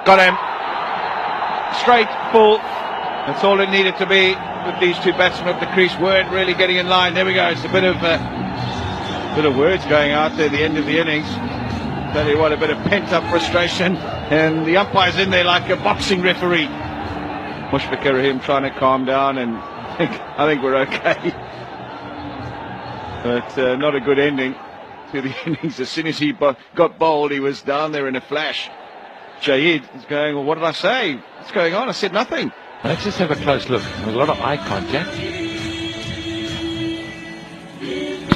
Got him. Straight, full. That's all it needed to be. But these two batsmen up the crease weren't really getting in line. There we go. It's a bit of words going out there at the end of the innings. Tell you what, a bit of pent-up frustration. And the umpire's in there like a boxing referee. Mushfiqur Rahim trying to calm down, and I think we're okay. But not a good ending to the innings. As soon as he got bowled, he was down there in a flash. Jayid is going, well, what did I say? What's going on? I said nothing. Let's just have a close look. There's a lot of eye contact.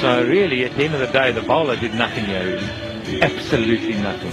So really, at the end of the day, the bowler did nothing here. Absolutely nothing.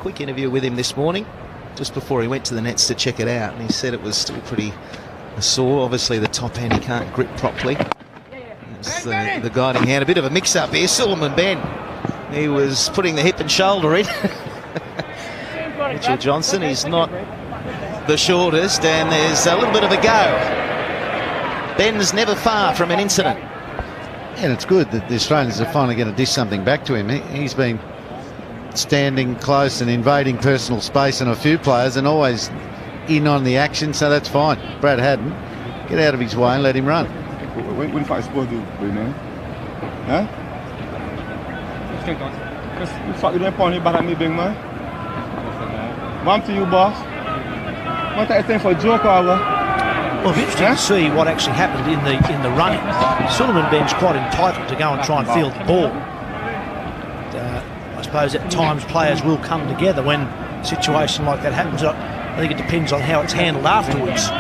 Quick interview with him this morning, just before he went to the nets to check it out, and he said it was still pretty sore. Obviously the top hand he can't grip properly. It's the guiding hand. A bit of a mix-up here. Sulaiman Ben, he was putting the hip and shoulder in. Mitchell Johnson, he's not the shortest, and there's a little bit of a go. Ben's never far from an incident. And it's good that the Australians are finally going to dish something back to him. He's been standing close and invading personal space on a few players and always in on the action, so that's fine. Brad Haddin, get out of his way and let him run. When fight supposed to do, man? Huh? What the fuck you doing pointing back at me, big man? One to you, boss. What that thing for a joke over? Well, it's interesting to see what actually happened in the running. Sulaiman Ben's quite entitled to go and try and field the ball. I suppose at times players will come together when a situation like that happens. I think it depends on how it's handled afterwards.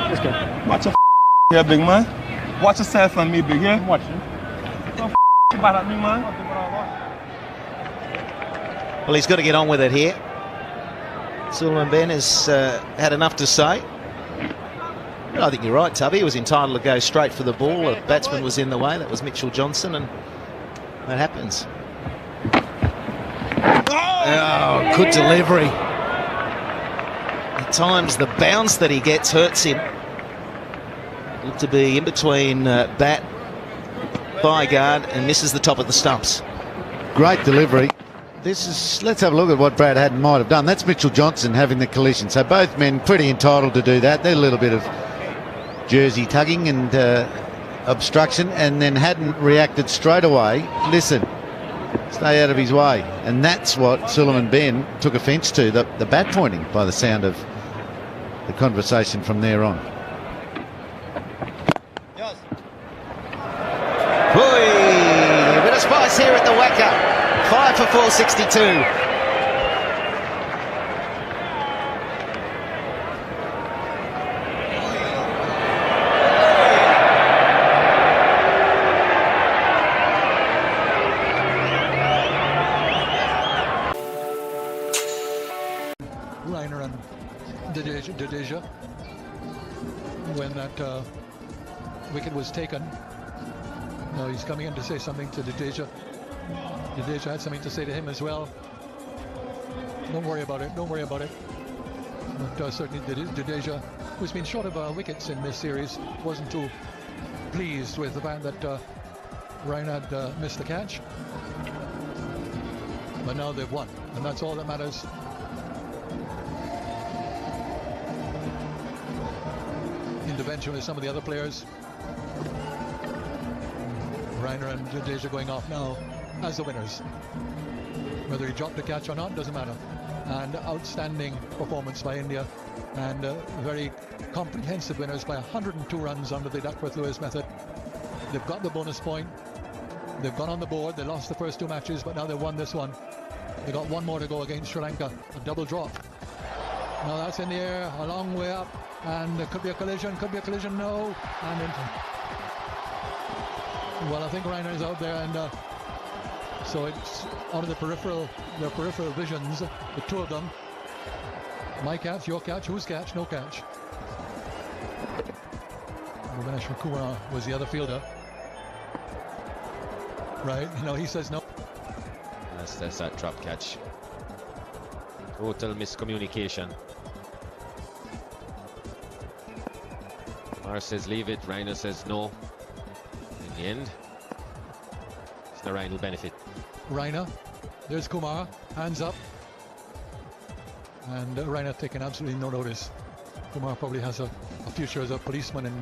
Watch your here, big man. Watch yourself and me, big, yeah? Watch him. Don't bad at me, man. Well, he's got to get on with it here. Sulaiman Ben has had enough to say. But I think you're right, Tubby. He was entitled to go straight for the ball. A batsman was in the way. That was Mitchell Johnson, and that happens. Oh, good delivery. At times the bounce that he gets hurts him. Looked to be in between bat, thigh guard, and misses the top of the stumps. Great delivery. Let's have a look at what Brad Haddin might have done. That's Mitchell Johnson having the collision. So both men pretty entitled to do that. There's a little bit of jersey tugging and obstruction, and then Haddin reacted straight away. Listen. Stay out of his way, and that's what Sulaiman Ben took offence to, the bat pointing, by the sound of the conversation from there on. A bit of spice here at the Wacker. 5 for 462. Rainer and Jadeja, when that wicket was taken. No, he's coming in to say something to Jadeja. Jadeja had something to say to him as well. Don't worry about it, don't worry about it. But certainly Jadeja, who's been short of wickets in this series, wasn't too pleased with the fact that Rainer had missed the catch. But now they've won, and that's all that matters. Intervention with some of the other players. Rainer and Jadeja going off now as the winners. Whether he dropped the catch or not doesn't matter. And outstanding performance by India, and very comprehensive winners by 102 runs under the Duckworth-Lewis method. They've got the bonus point. They've gone on the board. They lost the first two matches, but now they've won this one. They got one more to go against Sri Lanka, a double draw. No, that's in the air, a long way up, and there could be a collision, no, and into. Well, I think Reiner is out there, and so it's out of their peripheral visions, the two of them. My catch, your catch, whose catch, no catch. Bhuvanesh Kumar was the other fielder. Right, he says no. That's that drop catch. Total miscommunication. Mar says leave it, Reiner says no. In the end, it's the Reiner will benefit. Reiner, there's Kumar, hands up. And Reiner taking absolutely no notice. Kumar probably has a future as a policeman in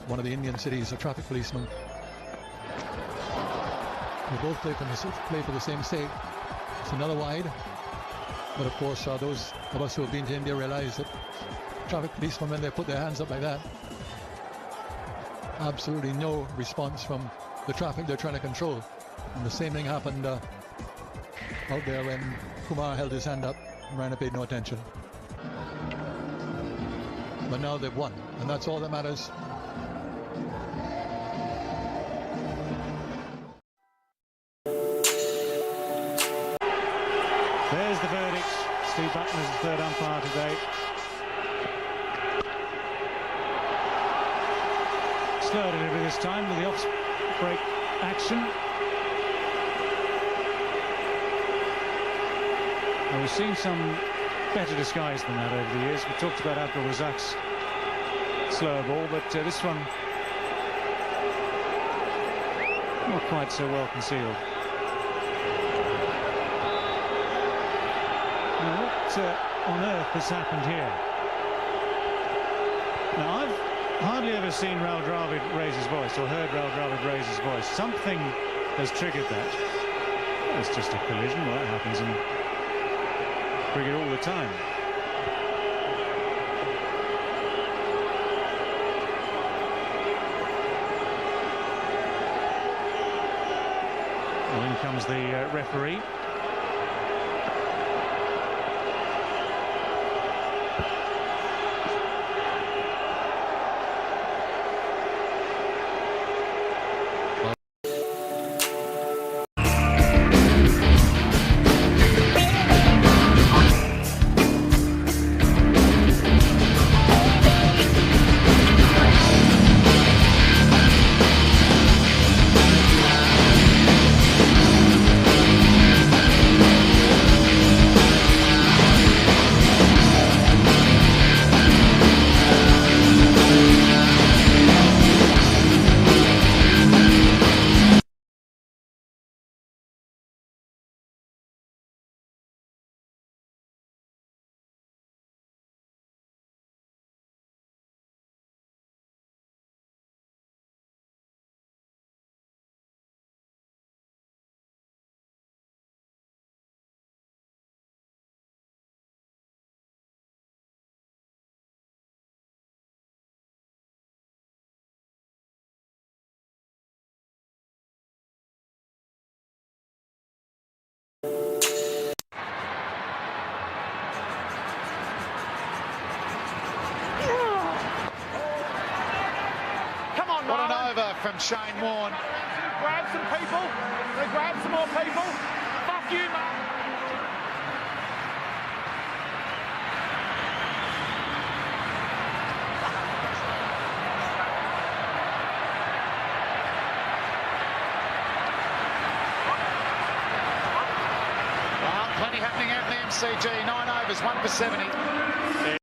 one of the Indian cities, a traffic policeman. They both play for the same state. It's another wide. But of course, those of us who have been to India realize that traffic policemen, when they put their hands up like that, absolutely no response from the traffic they're trying to control. And the same thing happened out there when Kumar held his hand up and Reiner paid no attention. But now they've won, and that's all that matters. There's the verdict. Steve Button is the third umpire today. Slurred a little bit this time with the off-break action. Well, we've seen some better disguise than that over the years. We talked about Abdul Razak's slower ball, but this one not quite so well concealed. Now, what on earth has happened here? Now, I've hardly ever seen Rahul Dravid raise his voice or heard Rahul Dravid raise his voice. Something has triggered that. Well, it's just a collision. Well, that happens in cricket all the time. Well, in comes the referee. What an over from Shane Warne. Grab some people. They grab some more people. Fuck you, man. Well, plenty happening out in the MCG. 9 overs, 1 for 70.